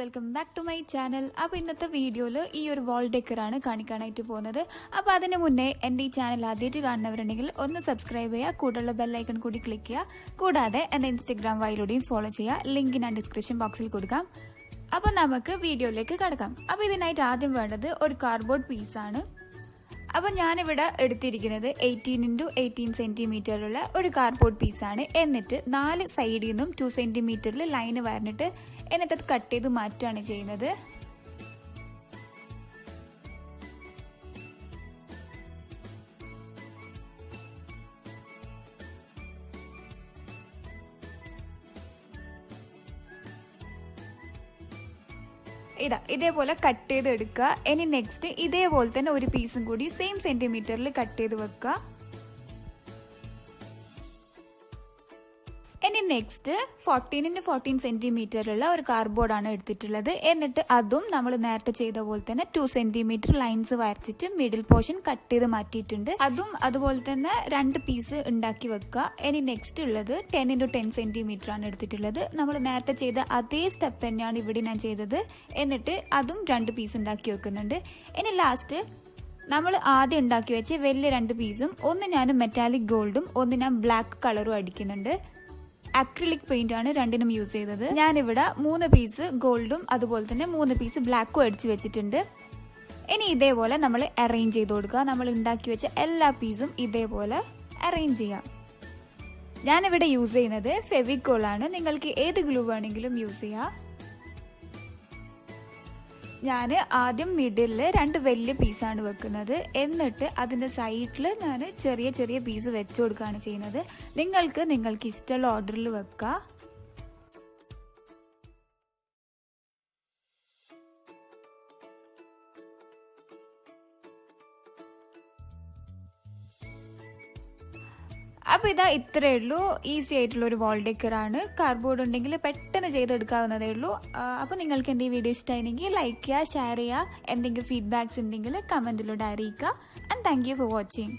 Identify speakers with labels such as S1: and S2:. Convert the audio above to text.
S1: Welcome back to my channel. അപ്പോൾ ഇന്നത്തെ വീഡിയോയിൽ ഈ ഒരു വാൾ ഡെക്കറാണ് കാണിക്കാനായിട്ട് പോകുന്നത്. അപ്പോൾ അതിന് മുന്നേ എൻ്റെ ഈ ചാനൽ ആദ്യമായിട്ട് കാണുന്നവരുണ്ടെങ്കിൽ ഒന്ന് സബ്സ്ക്രൈബ് ചെയ്യുക, കൂടെയുള്ള ബെല്ലൈക്കൺ കൂടി ക്ലിക്ക് ചെയ്യുക. കൂടാതെ എൻ്റെ ഇൻസ്റ്റഗ്രാം വഴിയിലൂടെയും ഫോളോ ചെയ്യുക. ലിങ്ക് ഞാൻ ഡിസ്ക്രിപ്ഷൻ ബോക്സിൽ കൊടുക്കാം. അപ്പോൾ നമുക്ക് വീഡിയോയിലേക്ക് കടക്കാം. അപ്പോൾ ഇതിനായിട്ട് ആദ്യം വേണ്ടത് ഒരു കാർഡ്ബോർഡ് പീസാണ്. അപ്പോൾ ഞാനിവിടെ എടുത്തിരിക്കുന്നത് 18x18 സെൻറ്റിമീറ്ററുള്ള ഒരു കാർഡ്ബോർഡ് പീസാണ്. എന്നിട്ട് 4 സൈഡിൽ നിന്നും 2 സെൻറ്റിമീറ്ററിൽ ലൈന് വരഞ്ഞിട്ട് എന്നിട്ട് അത് കട്ട് ചെയ്ത് മാറ്റുകയാണ് ചെയ്യുന്നത്. ഇതേപോലെ കട്ട് ചെയ്ത് എടുക്കുക. ഇനി നെക്സ്റ്റ് ഇതേപോലെ തന്നെ ഒരു പീസും കൂടി സെയിം സെന്റിമീറ്ററിൽ കട്ട് ചെയ്ത് വെക്കുക. ഇനി നെക്സ്റ്റ് 14x14 സെന്റിമീറ്ററുള്ള ഒരു കാർഡ്ബോർഡാണ് എടുത്തിട്ടുള്ളത്. എന്നിട്ട് അതും നമ്മൾ നേരത്തെ ചെയ്ത പോലെ തന്നെ 2 സെന്റിമീറ്റർ ലൈൻസ് വരച്ചിട്ട് മിഡിൽ പോർഷൻ കട്ട് ചെയ്ത് മാറ്റിയിട്ടുണ്ട്. അതും അതുപോലെ തന്നെ 2 പീസ് ഉണ്ടാക്കി വെക്കുക. ഇനി നെക്സ്റ്റ് ഉള്ളത് 10x10 സെന്റിമീറ്റർ ആണ് എടുത്തിട്ടുള്ളത്. നമ്മൾ നേരത്തെ ചെയ്ത അതേ സ്റ്റെപ്പ് തന്നെയാണ് ഇവിടെ ഞാൻ ചെയ്തത്. എന്നിട്ട് അതും 2 പീസ് ഉണ്ടാക്കി വെക്കുന്നുണ്ട്. ഇനി ലാസ്റ്റ് നമ്മൾ ആദ്യം ഉണ്ടാക്കി വെച്ച് വലിയ 2 പീസും, ഒന്ന് ഞാൻ മെറ്റാലിക് ഗോൾഡും ഒന്ന് ഞാൻ ബ്ലാക്ക് കളറും അടിക്കുന്നുണ്ട്. അക്രിലിക് പെയിന്റ് ആണ് രണ്ടിനും യൂസ് ചെയ്തത്. ഞാനിവിടെ 3 പീസ് ഗോൾഡും അതുപോലെ തന്നെ 3 പീസ് ബ്ലാക്കും അടിച്ചു വെച്ചിട്ടുണ്ട്. ഇനി ഇതേപോലെ നമ്മൾ അറേഞ്ച് ചെയ്ത് കൊടുക്കുക. നമ്മൾ ഉണ്ടാക്കി വെച്ച എല്ലാ പീസും ഇതേപോലെ അറേഞ്ച് ചെയ്യാം. ഞാനിവിടെ യൂസ് ചെയ്യുന്നത് ഫെവിക്കോൾ ആണ്. നിങ്ങൾക്ക് ഏത് ഗ്ലൂ വേണമെങ്കിലും യൂസ് ചെയ്യാം. ഞാൻ ആദ്യം മിഡിലിൽ 2 വലിയ പീസാണ് വെക്കുന്നത്. എന്നിട്ട് അതിൻ്റെ സൈഡിൽ ഞാൻ ചെറിയ ചെറിയ പീസ് വെച്ച് കൊടുക്കുകയാണ് ചെയ്യുന്നത്. നിങ്ങൾക്ക് ഇഷ്ടമുള്ള ഓർഡറിൽ വെക്കുക. അപ്പോൾ ഇത്രയേ ഉള്ളൂ. ഈസി ആയിട്ടുള്ള ഒരു വാൾ ഡെക്കറാണ്. കാർഡ്ബോർഡ് ഉണ്ടെങ്കിൽ പെട്ടെന്ന് ചെയ്തെടുക്കാവുന്നതേ ഉള്ളൂ. അപ്പോൾ നിങ്ങൾക്ക് എൻ്റെ ഈ വീഡിയോ ഇഷ്ടമായിരുന്നെങ്കിൽ ലൈക്ക് ചെയ്യുക, ഷെയർ ചെയ്യുക. എന്തെങ്കിലും ഫീഡ്ബാക്സ് ഉണ്ടെങ്കിൽ കമൻറ്റിലൂടെ അറിയിക്കുക. And thank you for watching.